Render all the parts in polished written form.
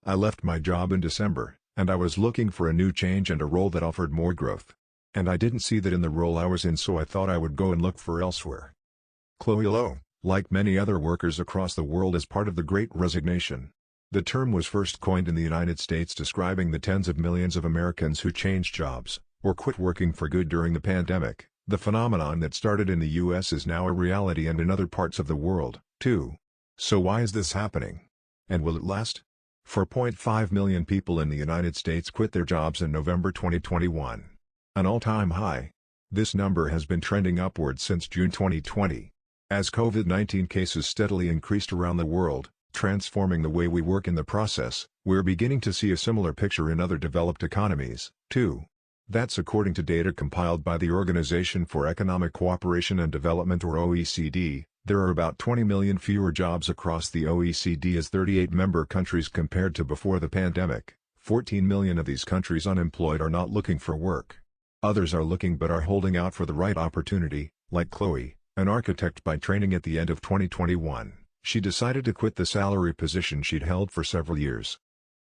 I left my job in December, and I was looking for a new change and a role that offered more growth. And I didn't see that in the role I was in, so I thought I would go and look for elsewhere. Chloe Lowe, like many other workers across the world, is part of the Great Resignation. The term was first coined in the United States describing the tens of millions of Americans who changed jobs, or quit working for good during the pandemic. The phenomenon that started in the US is now a reality and in other parts of the world, too. So why is this happening? And will it last? 4.5 million people in the United States quit their jobs in November 2021. An all-time high. This number has been trending upward since June 2020. As COVID-19 cases steadily increased around the world, transforming the way we work in the process, we're beginning to see a similar picture in other developed economies, too. That's according to data compiled by the Organization for Economic Cooperation and Development, or OECD. There are about 20 million fewer jobs across the OECD as 38 member countries compared to before the pandemic. 14 million of these countries unemployed are not looking for work. Others are looking but are holding out for the right opportunity, like Chloe, an architect by training. At the end of 2021, she decided to quit the salary position she'd held for several years.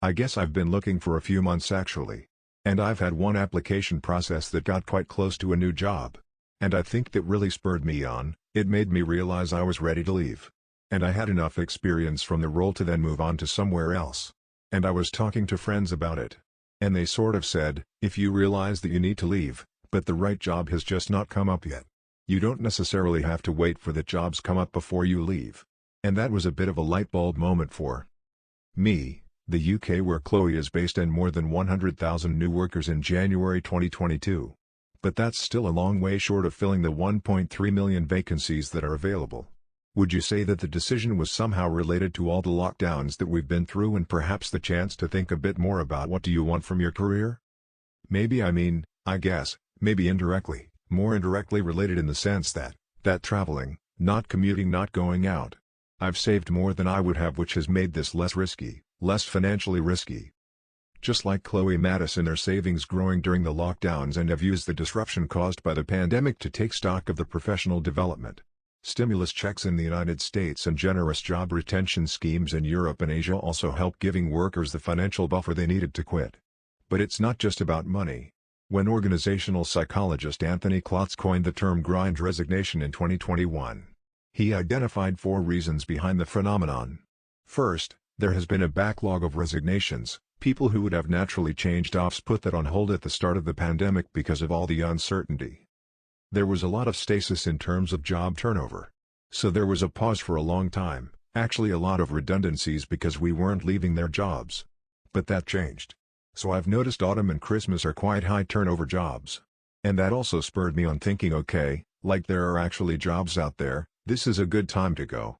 I guess I've been looking for a few months actually. And I've had one application process that got quite close to a new job. And I think that really spurred me on. It made me realize I was ready to leave. And I had enough experience from the role to then move on to somewhere else. And I was talking to friends about it. And they sort of said, if you realize that you need to leave, but the right job has just not come up yet, you don't necessarily have to wait for the jobs come up before you leave. And that was a bit of a light bulb moment for me. The UK, where Chloe is based, and more than 100,000 new workers in January 2022. But that's still a long way short of filling the 1.3 million vacancies that are available. Would you say that the decision was somehow related to all the lockdowns that we've been through, and perhaps the chance to think a bit more about what do you want from your career? Maybe, I guess, maybe indirectly, more indirectly related in the sense that traveling, not commuting, not going out. I've saved more than I would have, which has made this less risky, less financially risky. Just like Chloe Madison, their savings growing during the lockdowns, and have used the disruption caused by the pandemic to take stock of the professional development. Stimulus checks in the United States and generous job retention schemes in Europe and Asia also help, giving workers the financial buffer they needed to quit. But it's not just about money. When organizational psychologist Anthony Klotz coined the term Great Resignation in 2021, he identified 4 reasons behind the phenomenon. First, there has been a backlog of resignations. People who would have naturally changed jobs put that on hold at the start of the pandemic because of all the uncertainty. There was a lot of stasis in terms of job turnover. So there was a pause for a long time, actually a lot of redundancies because we weren't leaving their jobs. But that changed. So I've noticed autumn and Christmas are quite high turnover jobs. And that also spurred me on thinking, okay, like there are actually jobs out there, this is a good time to go.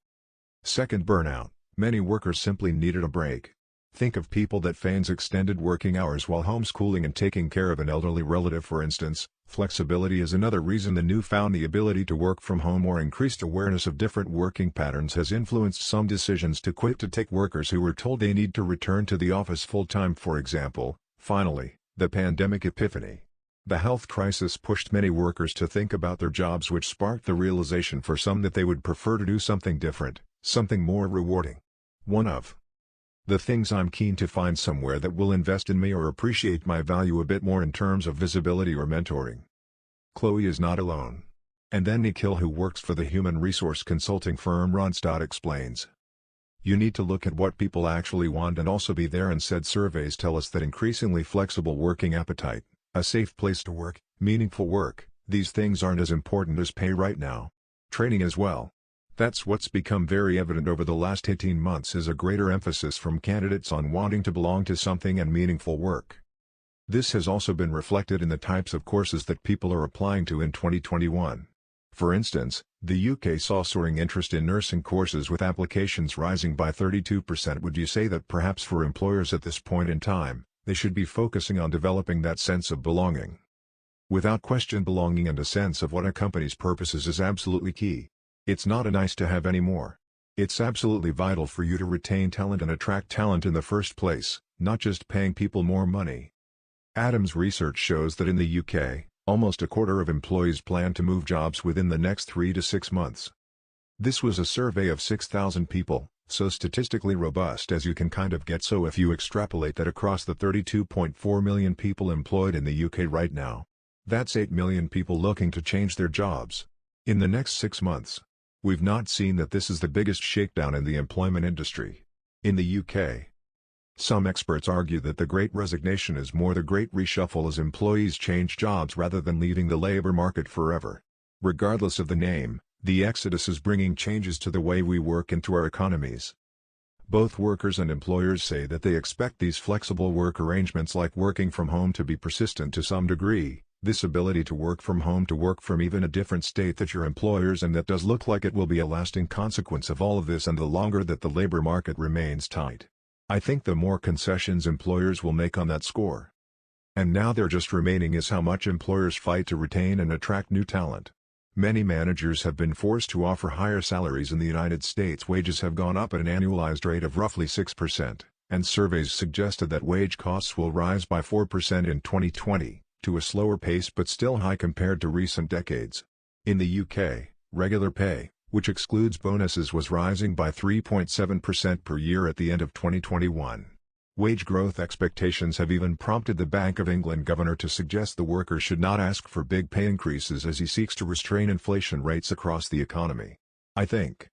Second, burnout. Many workers simply needed a break. Think of people that feigns extended working hours while homeschooling and taking care of an elderly relative, for instance. Flexibility is another reason. The newfound the ability to work from home or increased awareness of different working patterns has influenced some decisions to quit to take workers who were told they need to return to the office full-time, for example. Finally, the pandemic epiphany. The health crisis pushed many workers to think about their jobs, which sparked the realization for some that they would prefer to do something different, something more rewarding. One of the things I'm keen to find somewhere that will invest in me or appreciate my value a bit more in terms of visibility or mentoring. Chloe is not alone. And then Nikhil, who works for the human resource consulting firm Randstad, explains. You need to look at what people actually want and also be there, and said surveys tell us that increasingly flexible working appetite, a safe place to work, meaningful work, these things aren't as important as pay right now. Training as well. That's what's become very evident over the last 18 months, is a greater emphasis from candidates on wanting to belong to something and meaningful work. This has also been reflected in the types of courses that people are applying to in 2021. For instance, the UK saw soaring interest in nursing courses with applications rising by 32%. Would you say that perhaps for employers at this point in time, they should be focusing on developing that sense of belonging? Without question, belonging and a sense of what a company's purpose is absolutely key. It's not a nice to have anymore. It's absolutely vital for you to retain talent and attract talent in the first place, not just paying people more money. Adams research shows that in the UK, almost a quarter of employees plan to move jobs within the next 3 to 6 months. This was a survey of 6,000 people, So statistically robust as you can kind of get. So if you extrapolate that across the 32.4 million people employed in the UK right now, that's 8 million people looking to change their jobs in the next 6 months. We've not seen that this is the biggest shakedown in the employment industry in the UK. Some experts argue that the Great Resignation is more the Great Reshuffle as employees change jobs rather than leaving the labor market forever. Regardless of the name, the exodus is bringing changes to the way we work and to our economies. Both workers and employers say that they expect these flexible work arrangements like working from home to be persistent to some degree, this ability to work from home, to work from even a different state that your employers, and that does look like it will be a lasting consequence of all of this and the longer that the labor market remains tight. I think the more concessions employers will make on that score. And now there just remaining is how much employers fight to retain and attract new talent. Many managers have been forced to offer higher salaries in the United States. Wages have gone up at an annualized rate of roughly 6%, and surveys suggested that wage costs will rise by 4% in 2020, to a slower pace but still high compared to recent decades. In the UK, regular pay, which excludes bonuses, was rising by 3.7% per year at the end of 2021. Wage growth expectations have even prompted the Bank of England governor to suggest the workers should not ask for big pay increases as he seeks to restrain inflation rates across the economy. I think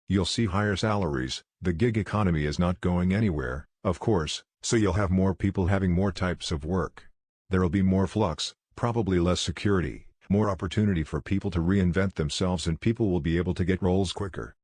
you'll see higher salaries. The gig economy is not going anywhere, of course, so you'll have more people having more types of work. There'll be more flux, probably less security, more opportunity for people to reinvent themselves, and people will be able to get roles quicker.